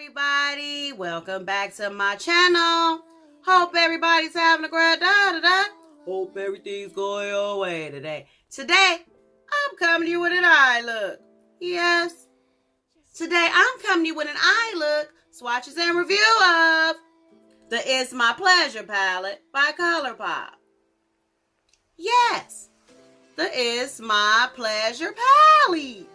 everybody, welcome back to my channel. Hope everybody's having a great day. Hope everything's going your way today. Today, I'm coming to you with an eye look. Yes, today I'm coming to you with an eye look, swatches and review of the It's My Pleasure palette by ColourPop. Yes, the It's My Pleasure palette.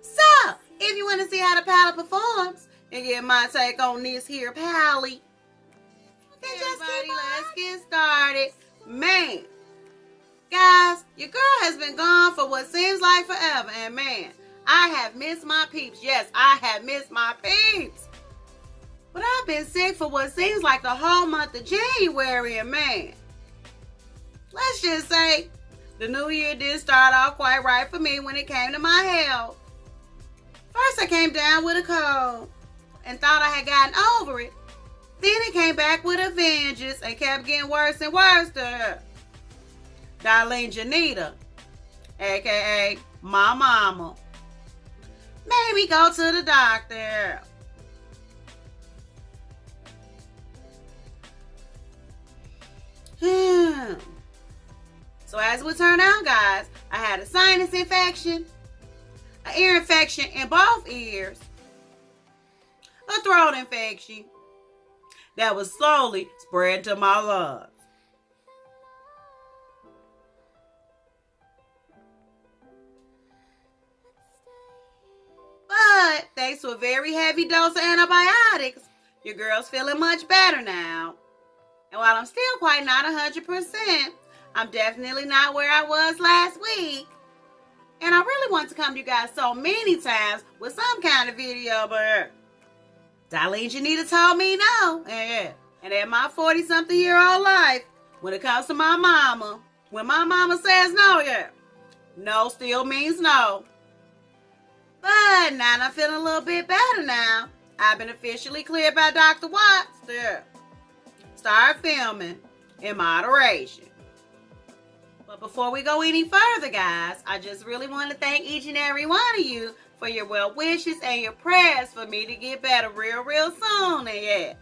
So, if you want to see how the palette performs and get my take on this here palette, then let's get started. Man, guys, your girl has been gone for what seems like forever, and man, I have missed my peeps. Yes, I have missed my peeps. But I've been sick for what seems like the whole month of January, and man, let's just say the new year didn't start off quite right for me when it came to my health. First, I came down with a cold and thought I had gotten over it. Then it came back with a vengeance and kept getting worse and worse to her. Darlene Janita, aka my mama, made me go to the doctor. So as it would turn out, guys, I had a sinus infection, an ear infection in both ears, a throat infection that was slowly spreading to my lungs. But thanks to a very heavy dose of antibiotics, your girl's feeling much better now. And while I'm still quite not 100%, I'm definitely not where I was last week. And I really want to come to you guys so many times with some kind of video, but Darlene Janita told me no. Yeah. And in my 40-something-year-old life, when it comes to my mama, when my mama says no, yeah, no still means no. But now I'm feeling a little bit better now. I've been officially cleared by Dr. Watts. Yeah. Start filming in moderation. But before we go any further, guys, I just really want to thank each and every one of you for your well wishes and your prayers for me to get better real soon. And yeah,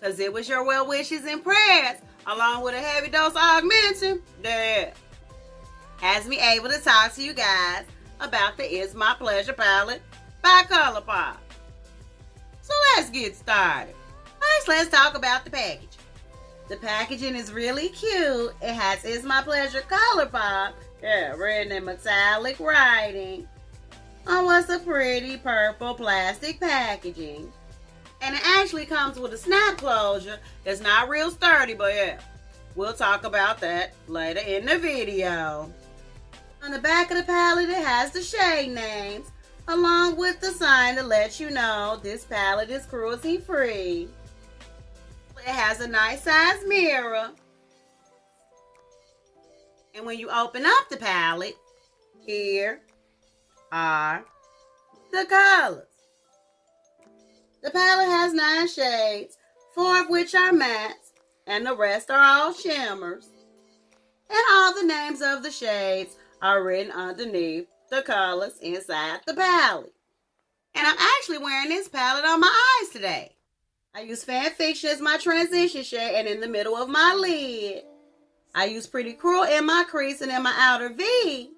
because it was your well wishes and prayers, along with a heavy dose of augmentin, that has me able to talk to you guys about the It's My Pleasure palette by ColourPop. So let's get started. First, let's talk about the package. The packaging is really cute. It has It's My Pleasure ColourPop, yeah, written in metallic writing on what's a pretty purple plastic packaging. And it actually comes with a snap closure that's not real sturdy, but yeah, we'll talk about that later in the video. On the back of the palette, it has the shade names, along with the sign to let you know this palette is cruelty free. It has a nice size mirror. And when you open up the palette, here are the colors. The palette has 9 shades, 4 of which are mattes, and the rest are all shimmers. And all the names of the shades are written underneath the colors inside the palette. And I'm actually wearing this palette on my eyes today. I use Fanfiction as my transition shade and in the middle of my lid. I use Pretty Cruel in my crease and in my outer V.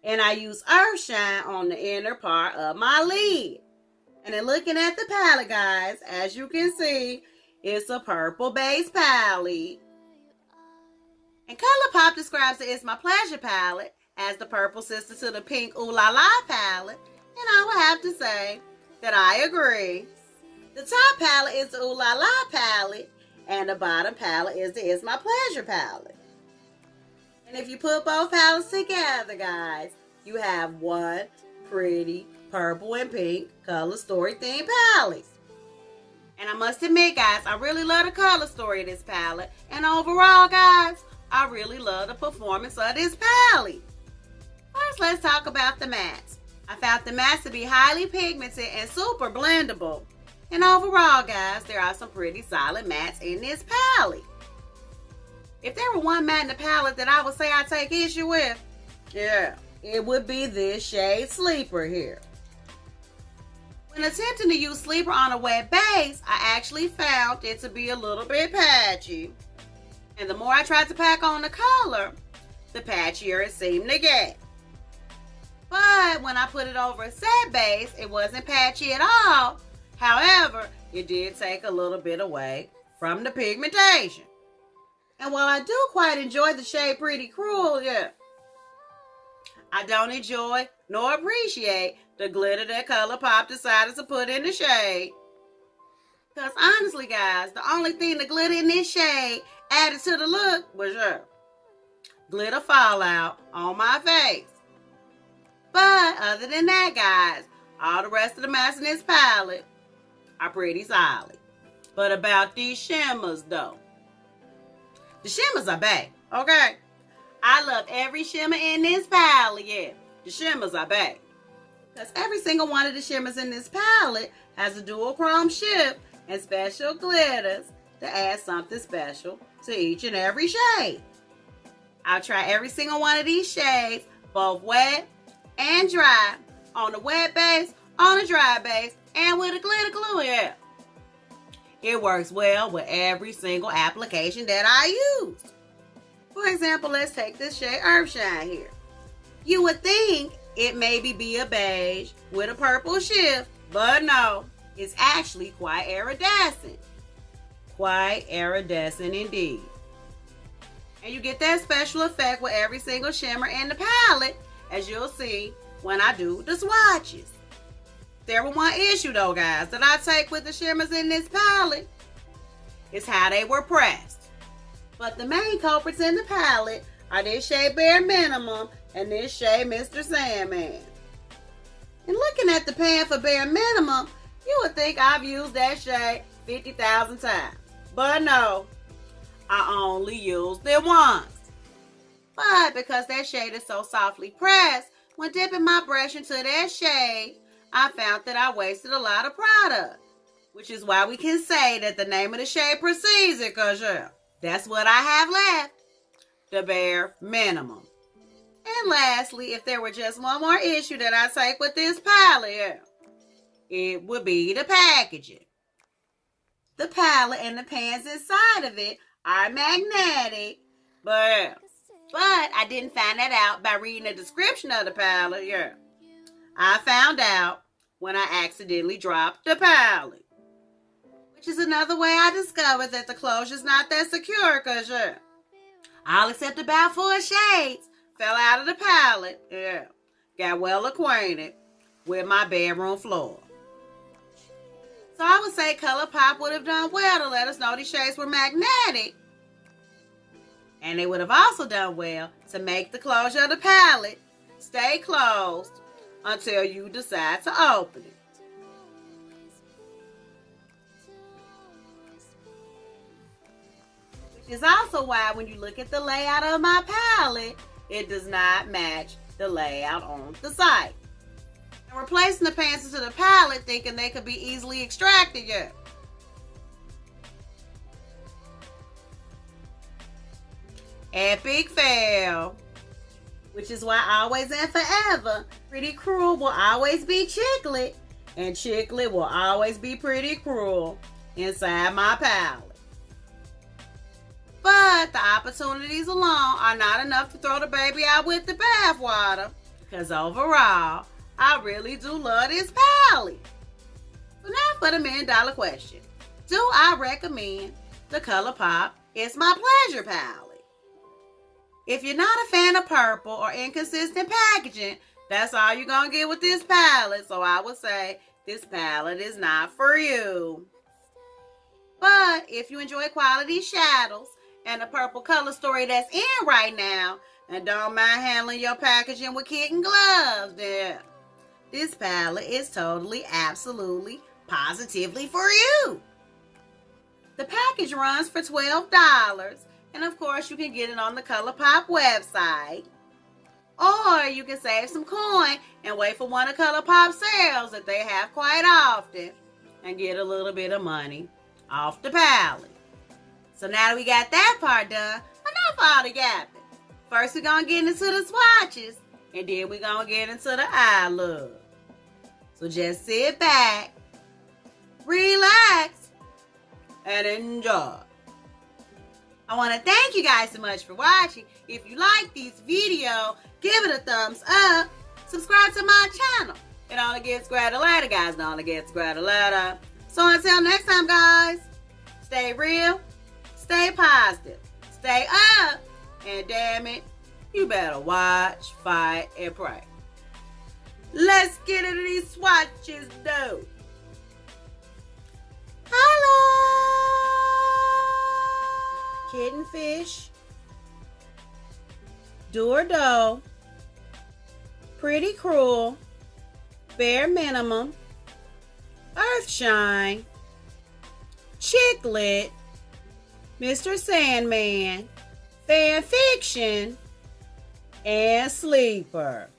And I use Earthshine on the inner part of my lid. And then looking at the palette, guys, as you can see, it's a purple base palette. And ColourPop describes the It's My Pleasure palette as the purple sister to the pink Ooh La La palette. And I would have to say that I agree. The top palette is the Ooh La La palette, and the bottom palette is the It's My Pleasure palette. And if you put both palettes together, guys, you have one pretty purple and pink color story theme palette. And I must admit, guys, I really love the color story of this palette. And overall, guys, I really love the performance of this palette. First, let's talk about the mattes. I found the mattes to be highly pigmented and super blendable. And overall, guys, there are some pretty solid mattes in this palette. If there were one matte in the palette that I would say I take issue with, yeah, it would be this shade Sleeper here. When attempting to use Sleeper on a wet base, I actually found it to be a little bit patchy. And the more I tried to pack on the color, the patchier it seemed to get. But when I put it over a set base, it wasn't patchy at all. However, it did take a little bit away from the pigmentation. And while I do quite enjoy the shade Pretty Cruel, I don't enjoy nor appreciate the glitter that ColourPop decided to put in the shade. Because honestly, guys, the only thing the glitter in this shade added to the look was glitter fallout on my face. But other than that, guys, all the rest of the masks in this palette are pretty solid. But about these shimmers, though. The shimmers are back, okay? I love every shimmer in this palette, The shimmers are back. Because every single one of the shimmers in this palette has a dual chrome ship and special glitters to add something special to each and every shade. I'll try every single one of these shades, both wet and dry, on the wet base, on a dry base, and with a glitter glue, It works well with every single application that I use. For example, let's take this shade Earthshine here. You would think it maybe be a beige with a purple shift, but no, it's actually quite iridescent. Quite iridescent indeed. And you get that special effect with every single shimmer in the palette, as you'll see when I do the swatches. There was one issue though, guys, that I take with the shimmers in this palette is how they were pressed. But the main culprits in the palette are this shade Bare Minimum and this shade Mr. Sandman. And looking at the pan for Bare Minimum, you would think I've used that shade 50,000 times. But no, I only used it once. But because that shade is so softly pressed, when dipping my brush into that shade, I found that I wasted a lot of product. Which is why we can say that the name of the shade precedes it, because that's what I have left. The Bare Minimum. And lastly, if there were just one more issue that I take with this palette, it would be the packaging. The palette and the pans inside of it are magnetic, but I didn't find that out by reading the description of the palette, I found out when I accidentally dropped the palette. Which is another way I discovered that the closure's not that secure, because all except about 4 shades fell out of the palette. Got well acquainted with my bedroom floor. So I would say ColourPop would have done well to let us know these shades were magnetic. And they would have also done well to make the closure of the palette stay closed until you decide to open it. Which is also why when you look at the layout of my palette, it does not match the layout on the site. And we're placing the pans into the palette thinking they could be easily extracted, Epic fail. Which is why always and forever, Pretty Cruel will always be Chiclet, and Chiclet will always be Pretty Cruel inside my palette. But the opportunities alone are not enough to throw the baby out with the bathwater, because overall, I really do love this palette. So now for the $1 million question. Do I recommend the ColourPop It's My Pleasure palette? If you're not a fan of purple or inconsistent packaging, that's all you're going to get with this palette. So I would say this palette is not for you. But if you enjoy quality shadows and the purple color story that's in right now, and don't mind handling your packaging with kitten gloves, then this palette is totally, absolutely, positively for you. The package runs for $12. And of course, you can get it on the ColourPop website. Or you can save some coin and wait for one of ColourPop's sales that they have quite often and get a little bit of money off the palette. So now that we got that part done, enough all the yapping. First, we're going to get into the swatches, and then we're going to get into the eye look. So just sit back, relax, and enjoy. I want to thank you guys so much for watching. If you like this video, give it a thumbs up. Subscribe to my channel. It only gets greater later, guys. It only gets greater later. So until next time, guys, stay real, stay positive, stay up, and damn it, you better watch, fight, and pray. Let's get into these swatches, though. Holla! Kitten fish, do or do, pretty cruel, bare minimum, earthshine, chicklet, Mr. Sandman, fan fiction, and sleeper.